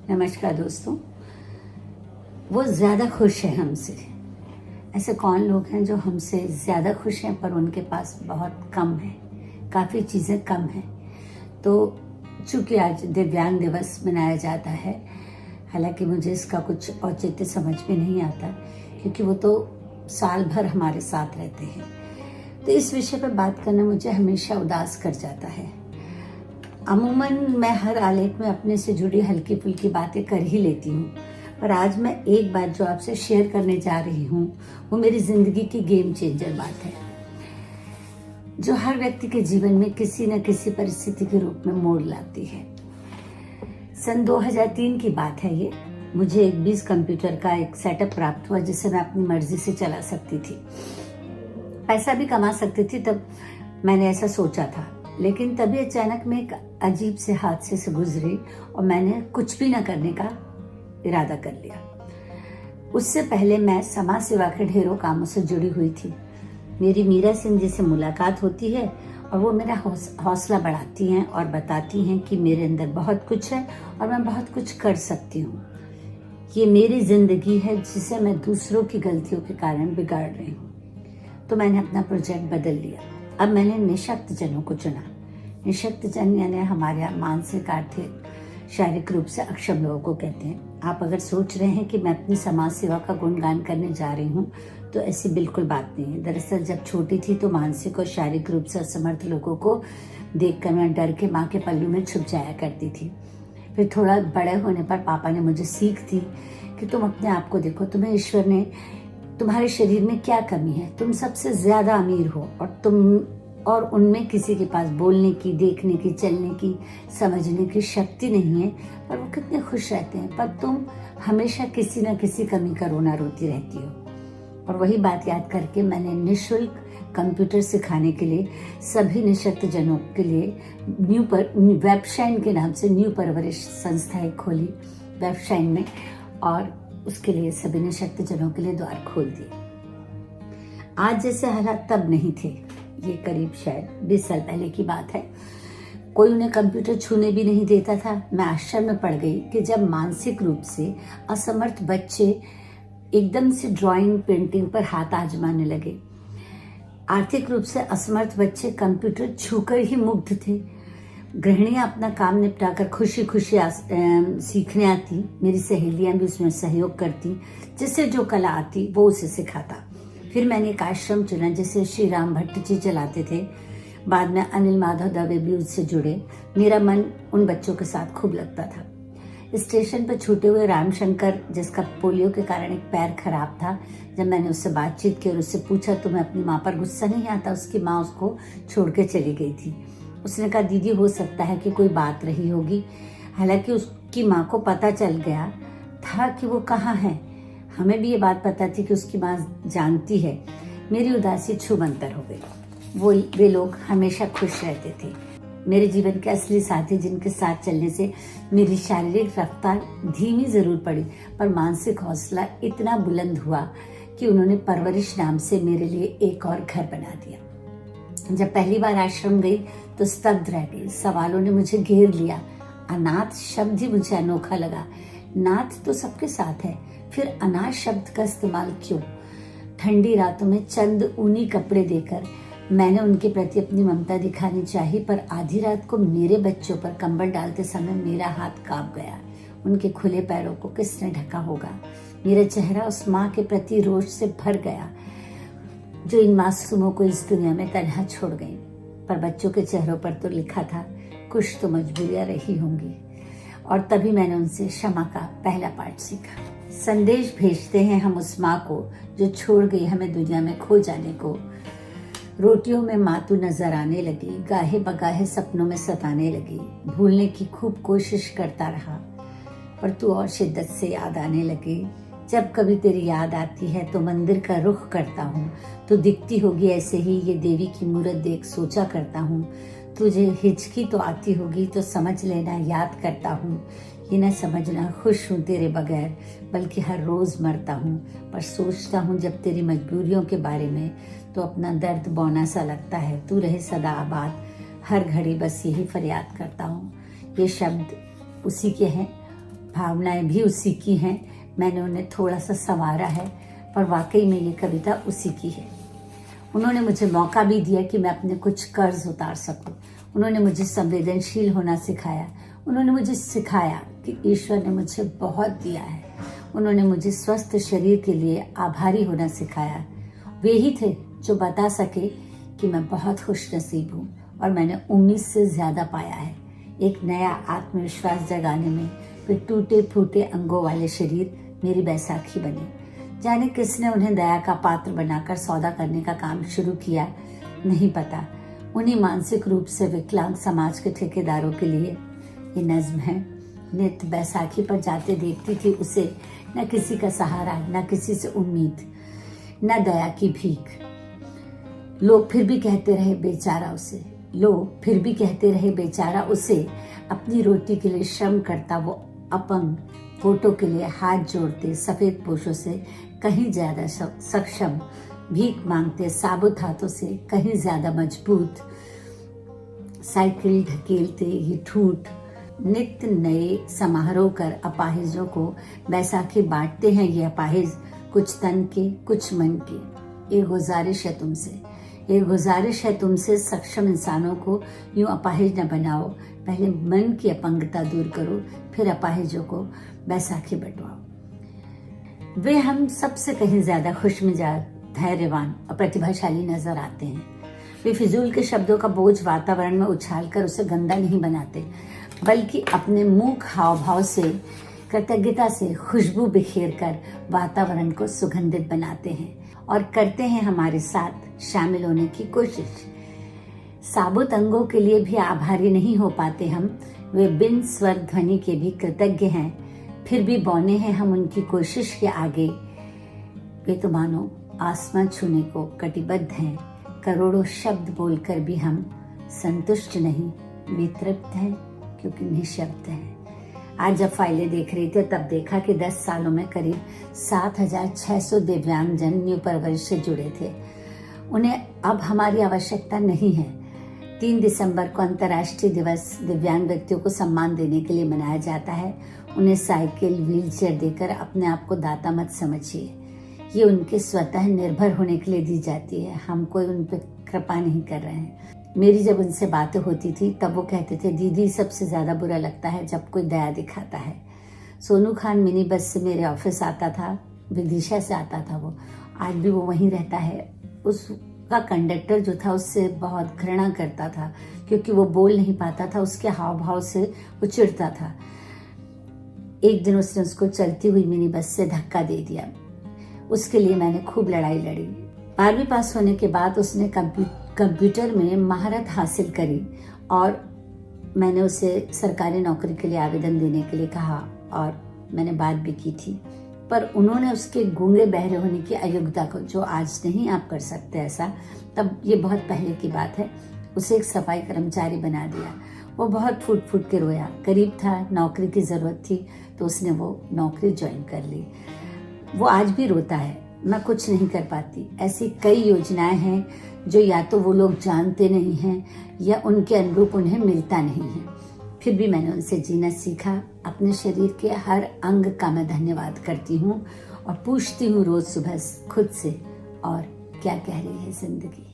नमस्कार दोस्तों। वो ज़्यादा खुश है हमसे। ऐसे कौन लोग हैं जो हमसे ज़्यादा खुश हैं पर उनके पास बहुत कम है, काफ़ी चीज़ें कम हैं। तो चूँकि आज दिव्यांग दिवस मनाया जाता है, हालांकि मुझे इसका कुछ औचित्य समझ में नहीं आता क्योंकि वो तो साल भर हमारे साथ रहते हैं। तो इस विषय पर बात करना मुझे हमेशा उदास कर जाता है। अमूमन मैं हर आलेख में अपने से जुड़ी हल्की फुल्की बातें कर ही लेती हूँ, पर आज मैं एक बात जो आपसे शेयर करने जा रही हूँ वो मेरी जिंदगी की गेम चेंजर बात है, जो हर व्यक्ति के जीवन में किसी न किसी परिस्थिति के रूप में मोड़ लाती है। सन 2003 की बात है ये। मुझे एक 20 कंप्यूटर का एक सेटअप प्राप्त हुआ जिसे मैं अपनी मर्जी से चला सकती थी, पैसा भी कमा सकती थी। तब मैंने ऐसा सोचा था, लेकिन तभी अचानक मैं एक अजीब से हादसे से गुजरी और मैंने कुछ भी न करने का इरादा कर लिया। उससे पहले मैं समाज सेवा के ढेरों कामों से जुड़ी हुई थी। मेरी मीरा सिंह जी से मुलाकात होती है और वो मेरा हौसला बढ़ाती हैं और बताती हैं कि मेरे अंदर बहुत कुछ है और मैं बहुत कुछ कर सकती हूँ। ये मेरी जिंदगी है जिसे मैं दूसरों की गलतियों के कारण बिगाड़ रही हूँ। तो मैंने अपना प्रोजेक्ट बदल लिया। अब मैंने निशक्त जनों को चुना। निशक्त जन यानी हमारे यहाँ मानसिक, आर्थिक, शारीरिक रूप से अक्षम लोगों को कहते हैं। आप अगर सोच रहे हैं कि मैं अपनी समाज सेवा का गुणगान करने जा रही हूँ तो ऐसी बिल्कुल बात नहीं है। दरअसल जब छोटी थी तो मानसिक और शारीरिक रूप से असमर्थ लोगों को देखकर मैं डर के माँ के पल्लू में छुप जाया करती थी। फिर थोड़ा बड़े होने पर पापा ने मुझे सीख दी कि तुम अपने आप को देखो, तुम्हें ईश्वर ने तुम्हारे शरीर में क्या कमी है, तुम सबसे ज्यादा अमीर हो और उनमें किसी के पास बोलने की, देखने की, चलने की, समझने की शक्ति नहीं है, पर वो कितने खुश रहते हैं। पर तुम हमेशा किसी न किसी कमी का रोना रोती रहती हो। और वही बात याद करके मैंने निःशुल्क कंप्यूटर सिखाने के लिए सभी निशक्त जनों के लिए वेबशाइन के नाम से न्यू परवरिश संस्था एक खोली वेबशाइन में, और उसके लिए सभी निशक्त जनों के लिए द्वार खोल दिए। आज जैसे हालात तब नहीं थे। ये करीब शायद 20 साल पहले की बात है। कोई उन्हें कंप्यूटर छूने भी नहीं देता था। मैं आश्चर्य में पड़ गई कि जब मानसिक रूप से असमर्थ बच्चे एकदम से ड्राइंग, पेंटिंग पर हाथ आजमाने लगे। आर्थिक रूप से असमर्थ बच्चे कंप्यूटर छूकर ही मुग्ध थे। गृहिणियां अपना काम निपटाकर खुशी खुशी सीखने आती। मेरी सहेलियां भी उसमें सहयोग करती। जिसे जो कला आती वो उसे सिखाता। फिर मैंने एक आश्रम चुना जिसे श्री राम भट्ट जी चलाते थे। बाद में अनिल माधव दवे भी उससे जुड़े। मेरा मन उन बच्चों के साथ खूब लगता था। स्टेशन पर छूटे हुए रामशंकर, जिसका पोलियो के कारण एक पैर खराब था, जब मैंने उससे बातचीत की और उससे पूछा तुम्हें अपनी माँ पर गुस्सा नहीं आता, उसकी माँ उसको छोड़ के चली गई थी। उसने कहा दीदी हो सकता है कि कोई बात रही होगी। हालांकि उसकी माँ को पता चल गया था कि वो कहाँ है। हमें भी ये बात पता थी कि उसकी माँ जानती है। मेरी उदासी छूमंतर हो गई। वे लोग हमेशा खुश रहते थे। मेरे जीवन के असली साथी जिनके साथ चलने से मेरी शारीरिक रफ्तार धीमी जरूर पड़ी, पर मानसिक हौसला इतना बुलंद हुआ कि उन्होंने परवरिश नाम से मेरे लिए एक और घर बना दिया। जब पहली बार आश्रम गई तो स्तब्ध रह गई। सवालों ने मुझे घेर लिया। अनाथ शब्द ही मुझे अनोखा लगा। नाथ तो सबके साथ है, फिर अनाथ शब्द का इस्तेमाल क्यों? ठंडी रातों में चंद ऊनी कपड़े देकर मैंने उनके प्रति अपनी ममता दिखानी चाहिए, पर आधी रात को मेरे बच्चों पर कंबल डालते समय मेरा हाथ कांप गया। उनके खुले पैरों को किसने ढका होगा? मेरा चेहरा उस माँ के प्रति रोष से भर गया जो इन मासूमों को इस दुनिया में तन्हा छोड़ गई। पर बच्चों के चेहरों पर तो लिखा था कुछ तो मजबूरियां रही होंगी। और तभी मैंने उनसे क्षमा का पहला पाठ सीखा। संदेश भेजते हैं हम उस माँ को जो छोड़ गई हमें दुनिया में खो जाने को। रोटियों में माँ तू नजर आने लगी, गाहे बगाहे सपनों में सताने लगी। भूलने की खूब कोशिश करता रहा, पर तू और शिद्दत से याद आने लगी। जब कभी तेरी याद आती है तो मंदिर का रुख करता हूँ। तो दिखती होगी ऐसे ही ये देवी की मूरत देख सोचा करता हूँ। तुझे हिचकी तो आती होगी तो समझ लेना याद करता हूँ। ये न समझना खुश हूँ तेरे बगैर, बल्कि हर रोज मरता हूँ। पर सोचता हूँ जब तेरी मजबूरियों के बारे में तो अपना दर्द बौना सा लगता है। तू रहे सदा आबाद, हर घड़ी बस यही फरियाद करता हूँ। ये शब्द उसी के हैं, भावनाएं भी उसी की हैं। मैंने उन्हें थोड़ा सा संवारा है, पर वाकई में ये कविता उसी की है। उन्होंने मुझे मौका भी दिया कि मैं अपने कुछ कर्ज उतार सकूं। उन्होंने मुझे संवेदनशील होना सिखाया। उन्होंने मुझे सिखाया कि ईश्वर ने मुझे बहुत दिया है। उन्होंने मुझे स्वस्थ शरीर के लिए आभारी होना सिखाया। वे ही थे जो बता सके कि मैं बहुत खुशनसीब हूँ और मैंने उम्मीद से ज़्यादा पाया है। एक नया आत्मविश्वास जगाने में वे टूटे फूटे अंगों वाले शरीर मेरी बैसाखी बने। जाने किसने उन्हें दया का पात्र बनाकर सौदा करने का काम शुरू किया, नहीं पता। उन्हीं मानसिक रूप से विकलांग समाज के ठेकेदारों के लिए ये नज्म है। नित बैसाखी पर जाते देखती थी उसे, न किसी का सहारा, न किसी से उम्मीद, न दया की भीख। लोग फिर भी कहते रहे बेचारा उसे, अपनी रोटी के लिए श्रम करता वो अपंग, फोटो के लिए हाथ जोड़ते सफेद पोशों से कहीं ज्यादा सक्षम, भीख मांगते साबुत हाथों से कहीं ज्यादा मजबूत, साइकिल ढकेलते ये ठूठ, नित्य नए समारोह कर अपाहिजों को बैसाखी बांटते हैं ये अपाहिज, कुछ तन के कुछ मन के। ये गुजारिश है तुमसे सक्षम इंसानों को यूं अपाहिज न बनाओ। पहले मन की अपंगता दूर करो, फिर अपाहिजों को बैसाखी बंटवाओ। वे हम सबसे कहीं ज्यादा खुशमिजाज, धैर्यवान और प्रतिभाशाली नजर आते हैं। वे फिजूल के शब्दों का बोझ वातावरण में उछालकर उसे गंदा नहीं बनाते, बल्कि अपने मुंह हाव भाव से, कृतज्ञता से खुशबू बिखेर कर वातावरण को सुगंधित बनाते हैं और करते हैं हमारे साथ शामिल होने की कोशिश। साबुत अंगों के लिए भी आभारी नहीं हो पाते हम, वे बिन स्वर ध्वनि के भी कृतज्ञ हैं, फिर भी बौने हैं हम उनकी कोशिश के आगे। वे तो मानो आसमान छूने को कटिबद्ध हैं, करोड़ों शब्द बोलकर भी हम संतुष्ट नहीं, वे तृप्त हैं क्योंकि निःशब्द हैं। आज जब फाइलें देख रही थी तब देखा कि 10 सालों में करीब 7,600 दिव्यांगजन न्यू परवरिश से जुड़े थे। उन्हें अब हमारी आवश्यकता नहीं है। 3 दिसंबर को अंतर्राष्ट्रीय दिवस दिव्यांग व्यक्तियों को सम्मान देने के लिए मनाया जाता है। उन्हें साइकिल, व्हीलचेयर देकर अपने आप को दाता मत समझिए। ये उनके स्वतः निर्भर होने के लिए दी जाती है। हम कोई उन पर कृपा नहीं कर रहे हैं। मेरी जब उनसे बातें होती थी तब वो कहते थे, दीदी सबसे ज्यादा बुरा लगता है जब कोई दया दिखाता है। सोनू खान मिनी बस से मेरे ऑफिस आता था, विदिशा से आता था वो, आज भी वो वहीं रहता है। उसका कंडक्टर जो था उससे बहुत घृणा करता था क्योंकि वो बोल नहीं पाता था, उसके हाव भाव से वो चिढ़ता था। एक दिन उसने उसको चलती हुई मिनी बस से धक्का दे दिया। उसके लिए मैंने खूब लड़ाई लड़ी। 12वीं पास होने के बाद उसने कंप्यूटर में महारत हासिल करी और मैंने उसे सरकारी नौकरी के लिए आवेदन देने के लिए कहा और मैंने बात भी की थी, पर उन्होंने उसके गूंगे बहरे होने की अयोग्यता को, जो आज नहीं आप कर सकते ऐसा, तब ये बहुत पहले की बात है, उसे एक सफाई कर्मचारी बना दिया। वो बहुत फूट फूट के रोया। गरीब था, नौकरी की जरूरत थी, तो उसने वो नौकरी ज्वाइन कर ली। वो आज भी रोता है, मैं कुछ नहीं कर पाती। ऐसी कई योजनाएं हैं जो या तो वो लोग जानते नहीं हैं या उनके अनुरूप उन्हें मिलता नहीं है। फिर भी मैंने उनसे जीना सीखा। अपने शरीर के हर अंग का मैं धन्यवाद करती हूँ और पूछती हूँ रोज सुबह खुद से, और क्या कह रही है जिंदगी।